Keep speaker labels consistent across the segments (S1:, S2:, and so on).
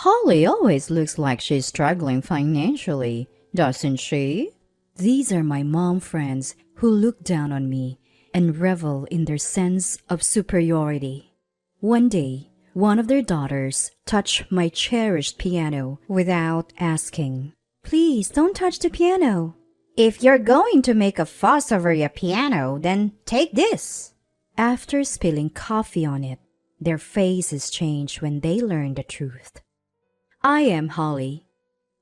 S1: Holly always looks like she's struggling financially, doesn't she? These are my mom friends who look down on me and revel in their sense of superiority. One day, one of their daughters touched my cherished piano without asking. Please don't touch the piano. If you're going to make a fuss over your piano, then take this. After spilling coffee on it, their faces changed when they learned the truth. I am Holly.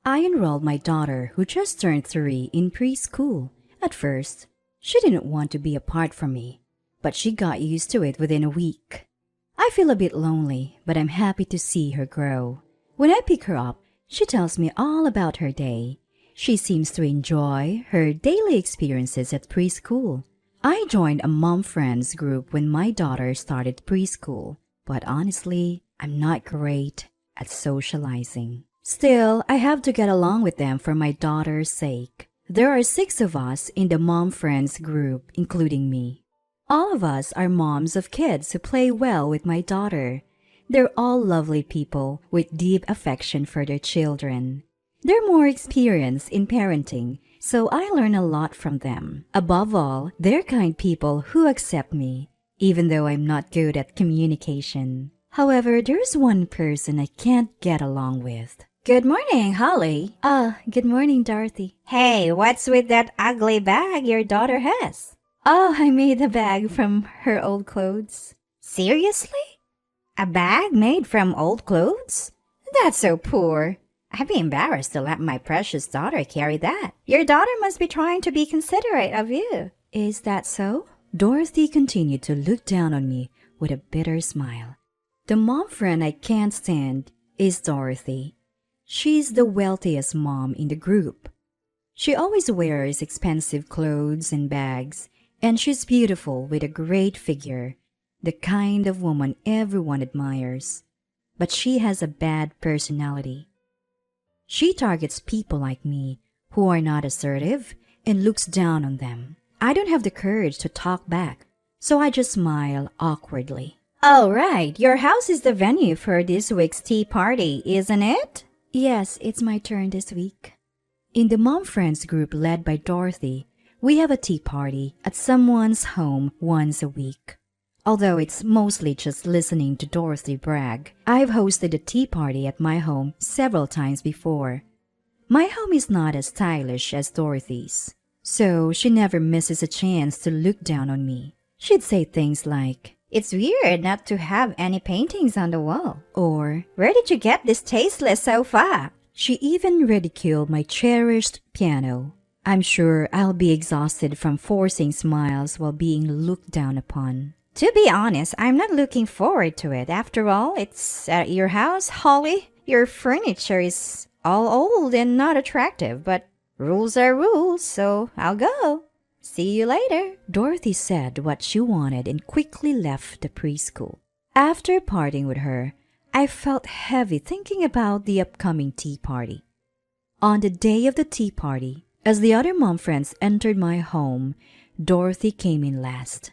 S1: I enrolled my daughter, who just turned 3, in preschool. At first, she didn't want to be apart from me, but she got used to it within a week. I feel a bit lonely, but I'm happy to see her grow. When I pick her up, she tells me all about her day. She seems to enjoy her daily experiences at preschool. I joined a mom friends group when my daughter started preschool, but honestly, I'm not great at socializing. Still, I have to get along with them for my daughter's sake. There are 6 of us in the mom friends group, including me. All of us are moms of kids who play well with my daughter. They're all lovely people with deep affection for their children. They're more experienced in parenting, so I learn a lot from them. Above all, they're kind people who accept me, even though I'm not good at communication. However, there's one person I can't get along with. Good morning, Holly. Good morning, Dorothy.
S2: Hey, what's with that ugly bag your daughter has?
S1: Oh, I made a bag from her old clothes.
S2: Seriously? A bag made from old clothes? That's so poor. I'd be embarrassed to let my precious daughter carry that. Your daughter must be trying to be considerate of you.
S1: Is that so? Dorothy continued to look down on me with a bitter smile. The mom friend I can't stand is Dorothy. She's the wealthiest mom in the group. She always wears expensive clothes and bags, and she's beautiful with a great figure, the kind of woman everyone admires. But she has a bad personality. She targets people like me who are not assertive and looks down on them. I don't have the courage to talk back, so I just smile awkwardly.
S2: Oh, right. Your house is the venue for this week's tea party, isn't it?
S1: Yes, it's my turn this week. In the mom friends group led by Dorothy, we have a tea party at someone's home once a week. Although it's mostly just listening to Dorothy brag, I've hosted a tea party at my home several times before. My home is not as stylish as Dorothy's, so she never misses a chance to look down on me. She'd say things like,
S2: "It's weird not to have any paintings on the wall."
S1: Or,
S2: "Where did you get this tasteless sofa?"
S1: She even ridiculed my cherished piano. I'm sure I'll be exhausted from forcing smiles while being looked down upon.
S2: To be honest, I'm not looking forward to it. After all, it's at your house, Holly. Your furniture is all old and not attractive, but rules are rules, so I'll go. See you later.
S1: Dorothy said what she wanted and quickly left the preschool. After parting with her, I felt heavy thinking about the upcoming tea party. On the day of the tea party, as the other mom friends entered my home, Dorothy came in last.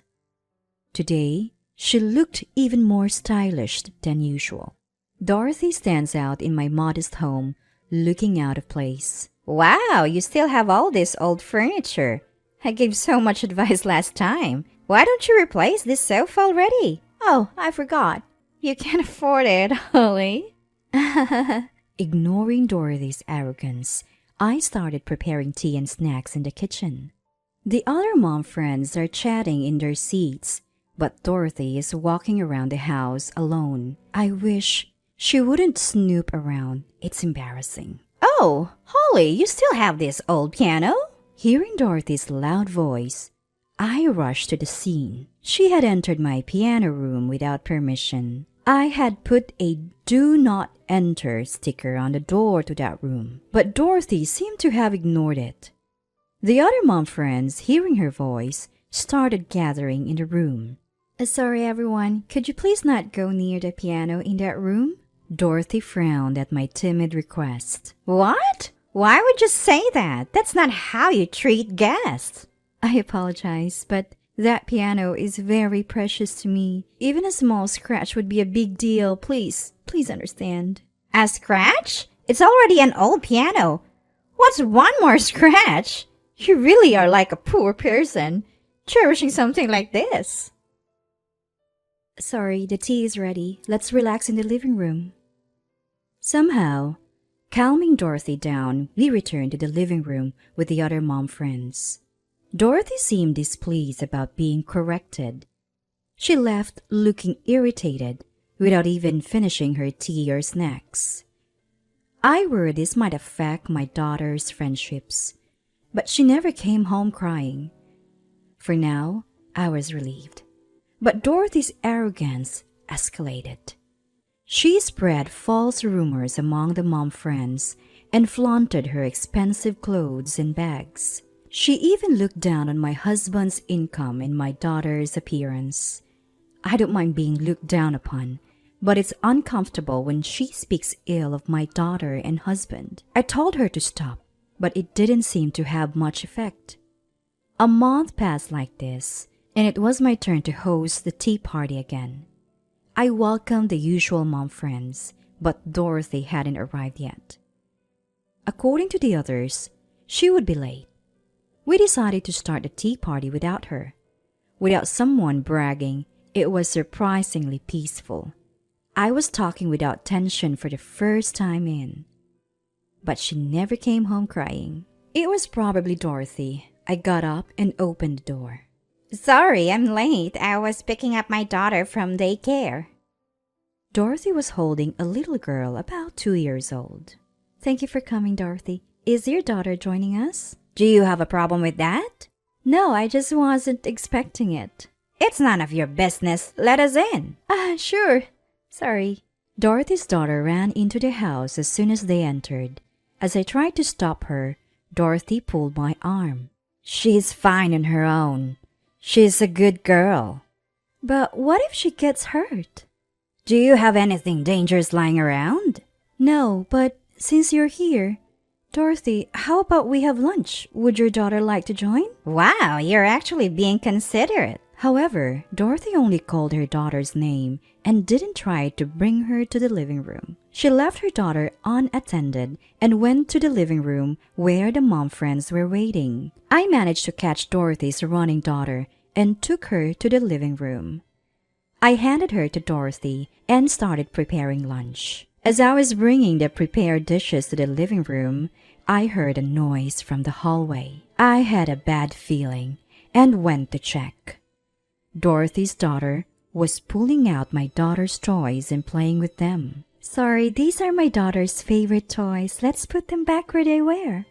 S1: Today, she looked even more stylish than usual. Dorothy stands out in my modest home, looking out of place.
S2: Wow, you still have all this old furniture. I gave so much advice last time. Why don't you replace this sofa already? Oh, I forgot. You can't afford it, Holly.
S1: Ignoring Dorothy's arrogance, I started preparing tea and snacks in the kitchen. The other mom friends are chatting in their seats, but Dorothy is walking around the house alone. I wish she wouldn't snoop around. It's embarrassing.
S2: Oh, Holly, you still have this old piano?
S1: Hearing Dorothy's loud voice, I rushed to the scene. She had entered my piano room without permission. I had put a "Do Not Enter" sticker on the door to that room, but Dorothy seemed to have ignored it. The other mom friends, hearing her voice, started gathering in the room. Sorry, everyone. Could you please not go near the piano in that room? Dorothy frowned at my timid request.
S2: What? Why would you say that? That's not how you treat guests.
S1: I apologize, but that piano is very precious to me. Even a small scratch would be a big deal. Please understand.
S2: A scratch? It's already an old piano. What's one more scratch? You really are like a poor person, cherishing something like this.
S1: Sorry, the tea is ready. Let's relax in the living room. Somehow, calming Dorothy down, we returned to the living room with the other mom friends. Dorothy seemed displeased about being corrected. She left looking irritated without even finishing her tea or snacks. I worried this might affect my daughter's friendships, but she never came home crying. For now, I was relieved. But Dorothy's arrogance escalated. She spread false rumors among the mom friends and flaunted her expensive clothes and bags. She even looked down on my husband's income and my daughter's appearance. I don't mind being looked down upon, but it's uncomfortable when she speaks ill of my daughter and husband. I told her to stop, but it didn't seem to have much effect. A month passed like this, and it was my turn to host the tea party again. I welcomed the usual mom friends, but Dorothy hadn't arrived yet. According to the others, she would be late. We decided to start the tea party without her. Without someone bragging, it was surprisingly peaceful. I was talking without tension for the first time in. But she never came home crying. It was probably Dorothy. I got up and opened the door.
S2: Sorry, I'm late. I was picking up my daughter from daycare.
S1: Dorothy was holding a little girl about 2 years old. Thank you for coming, Dorothy. Is your daughter joining us?
S2: Do you have a problem with that?
S1: No, I just wasn't expecting it.
S2: It's none of your business. Let us in.
S1: Sure. Sorry. Dorothy's daughter ran into the house as soon as they entered. As I tried to stop her, Dorothy pulled my arm.
S2: She's fine on her own. She's a good girl.
S1: But what if she gets hurt?
S2: Do you have anything dangerous lying around?
S1: No, but since you're here, Dorothy, how about we have lunch? Would your daughter like to join?
S2: Wow, you're actually being considerate.
S1: However, Dorothy only called her daughter's name and didn't try to bring her to the living room. She left her daughter unattended and went to the living room where the mom friends were waiting. I managed to catch Dorothy's running daughter and took her to the living room. I handed her to Dorothy and started preparing lunch. As I was bringing the prepared dishes to the living room, I heard a noise from the hallway. I had a bad feeling and went to check. Dorothy's daughter was pulling out my daughter's toys and playing with them. Sorry, these are my daughter's favorite toys. Let's put them back where they were.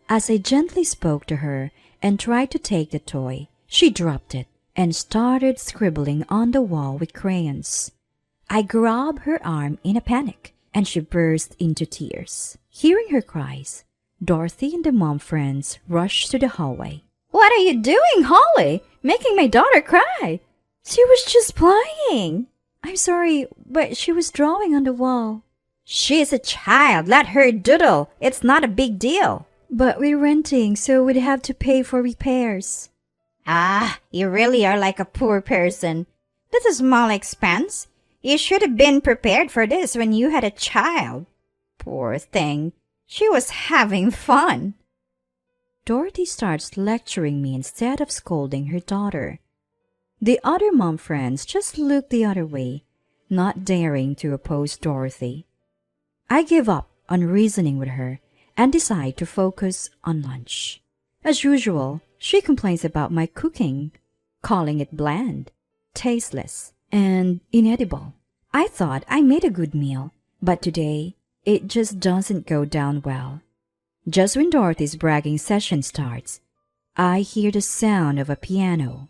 S1: As I gently spoke to her and tried to take the toy, she dropped it and started scribbling on the wall with crayons. I grabbed her arm in a panic, and she burst into tears. Hearing her cries, Dorothy and the mom friends rushed to the hallway.
S2: What are you doing, Holly? Making my daughter cry. She was just playing.
S1: I'm sorry, but she was drawing on the wall.
S2: She's a child. Let her doodle. It's not a big deal.
S1: But we're renting, so we'd have to pay for repairs.
S2: You really are like a poor person. That's a small expense. You should have been prepared for this when you had a child. Poor thing. She was having fun.
S1: Dorothy starts lecturing me instead of scolding her daughter. The other mom friends just looked the other way, not daring to oppose Dorothy. I give up on reasoning with her and decide to focus on lunch. As usual, she complains about my cooking, calling it bland, tasteless, and inedible. I thought I made a good meal, but today it just doesn't go down well. Just when Dorothy's bragging session starts, I hear the sound of a piano.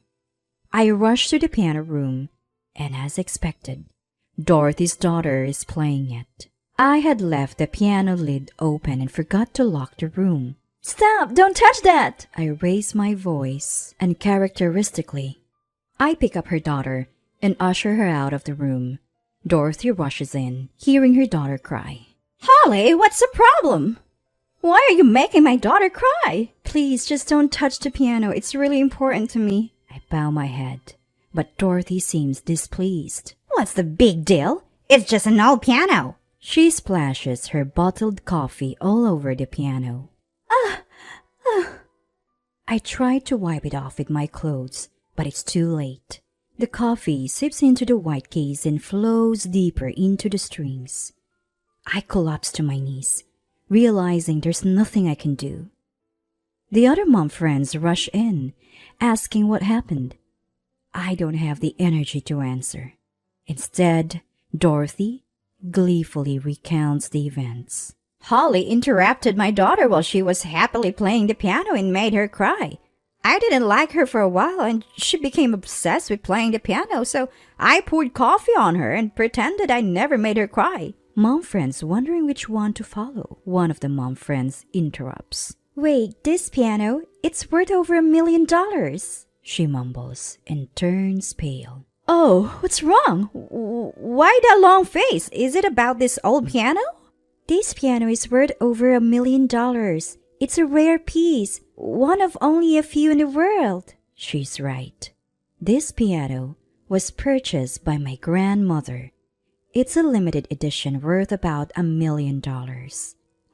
S1: I rush to the piano room, and as expected, Dorothy's daughter is playing it. I had left the piano lid open and forgot to lock the room.
S2: Stop! Don't touch that!
S1: I raise my voice, and characteristically, I pick up her daughter and usher her out of the room. Dorothy rushes in, hearing her daughter cry.
S2: Holly, what's the problem? Why are you making my daughter cry?
S1: Please, just don't touch the piano. It's really important to me. I bow my head, but Dorothy seems displeased.
S2: What's the big deal? It's just an old piano.
S1: She splashes her bottled coffee all over the piano. I try to wipe it off with my clothes, but it's too late. The coffee seeps into the white case and flows deeper into the strings. I collapse to my knees, realizing there's nothing I can do. The other mom friends rush in, asking what happened. I don't have the energy to answer. Instead, Dorothy gleefully recounts the events.
S2: Holly interrupted my daughter while she was happily playing the piano and made her cry. I didn't like her for a while and she became obsessed with playing the piano, so I poured coffee on her and pretended I never made her cry.
S1: Mom friends wondering which one to follow. One of the mom friends interrupts.
S2: Wait, this piano, it's worth over $1 million.
S1: She mumbles and turns pale.
S2: Oh, what's wrong? Why that long face? Is it about this old piano? This piano is worth over $1 million. It's a rare piece, one of only a few in the world.
S1: She's right. This piano was purchased by my grandmother. It's a limited edition worth about $1 million.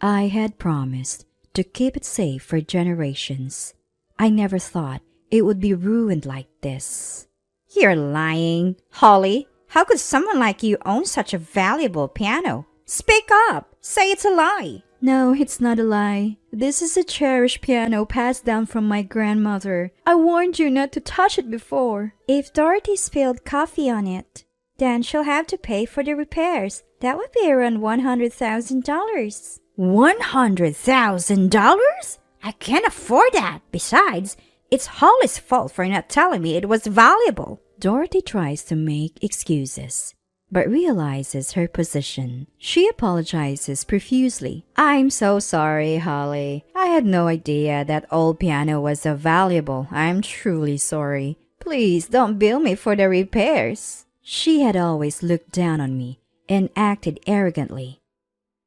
S1: I had promised to keep it safe for generations. I never thought it would be ruined like this.
S2: You're lying. Holly, how could someone like you own such a valuable piano? Speak up. Say it's a lie.
S1: No, it's not a lie. This is a cherished piano passed down from my grandmother. I warned you not to touch it before.
S2: If Dorothy spilled coffee on it, then she'll have to pay for the repairs. That would be around $100,000. $100,000? I can't afford that. Besides, it's Holly's fault for not telling me it was valuable.
S1: Dorothy tries to make excuses, but realizes her position. She apologizes profusely.
S2: I'm so sorry, Holly. I had no idea that old piano was so valuable. I'm truly sorry. Please don't bill me for the repairs.
S1: She had always looked down on me and acted arrogantly.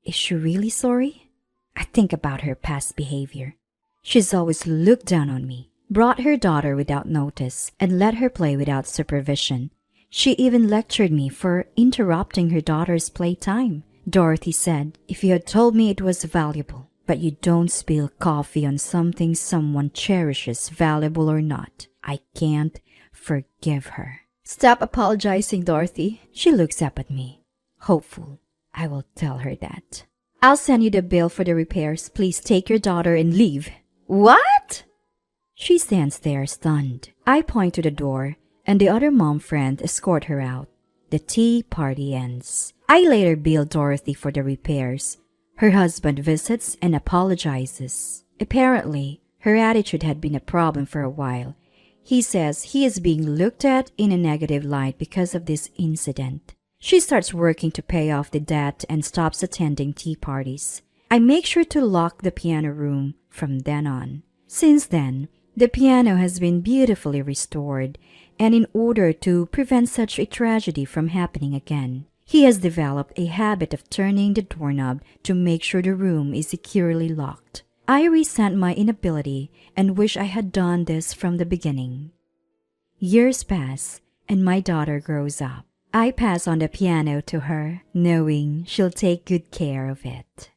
S1: Is she really sorry? I think about her past behavior. She's always looked down on me, brought her daughter without notice, and let her play without supervision. She even lectured me for interrupting her daughter's playtime. Dorothy said, if you had told me it was valuable, but you don't spill coffee on something someone cherishes, valuable or not, I can't forgive her.
S2: Stop apologizing, Dorothy.
S1: She looks up at me, hopeful I will tell her that. I'll send you the bill for the repairs. Please take your daughter and leave.
S2: What?
S1: She stands there stunned. I point to the door, and the other mom friend escort her out. The tea party ends. I later bill Dorothy for the repairs. Her husband visits and apologizes. Apparently, her attitude had been a problem for a while. He says he is being looked at in a negative light because of this incident. She starts working to pay off the debt and stops attending tea parties. I make sure to lock the piano room from then on. Since then, the piano has been beautifully restored, and in order to prevent such a tragedy from happening again, he has developed a habit of turning the doorknob to make sure the room is securely locked. I resent my inability and wish I had done this from the beginning. Years pass, and my daughter grows up. I pass on the piano to her, knowing she'll take good care of it.